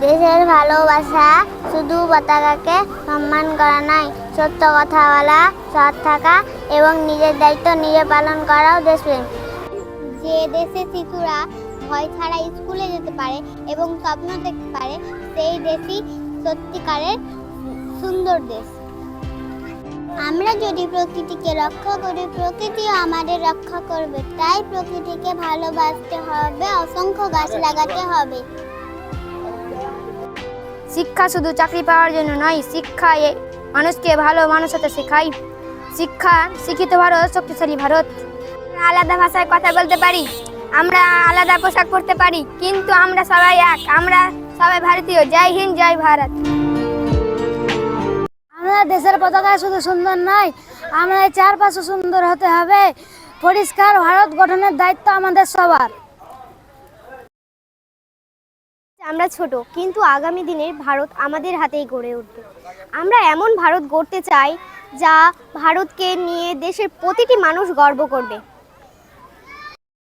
দেশের ভালোবাসা শুধু পতাকাকে সম্মান করা নয়, সত্য কথা বলা, সৎ থাকা এবং নিজের দায়িত্ব নিজে পালন করাও দেশপ্রেম। যে দেশে শিশুরা ভয় ছাড়া স্কুলে যেতে পারে এবং স্বপ্ন দেখতে পারে, সেই দেশই সত্যিকারের সুন্দর দেশ। আমরা যদি প্রকৃতিকে রক্ষা করি, প্রকৃতিও আমাদের রক্ষা করবে। তাই প্রকৃতিকে ভালোবাসতে হবে, অসংখ্য গাছ লাগাতে হবে। শিক্ষা শুধু চাকরি পাওয়ার জন্য নয়, শিক্ষা মানুষকে ভালো মানুষ হতে শেখায়। শিক্ষা শিক্ষিত ভারত, শক্তিশালী ভারত। আলাদা ভাষায় কথা বলতে পারি, আমরা আলাদা পোশাক পরতে পারি, কিন্তু আমরা সবাই এক, আমরা সবাই ভারতীয়। জয় হিন্দ, জয় ভারত। আমাদের দেশের পতাকা শুধু সুন্দর নয়, আমাদের চারপাশে সুন্দর হতে হবে। পরিষ্কার ভারত গঠনের দায়িত্ব আমাদের সবার। আমরা ছোট, কিন্তু আগামী দিনের ভারত আমাদের হাতেই গড়ে উঠবে। আমরা এমন ভারত গড়তে চাই যা ভারতকে নিয়ে দেশের প্রতিটি মানুষ গর্ব করবে।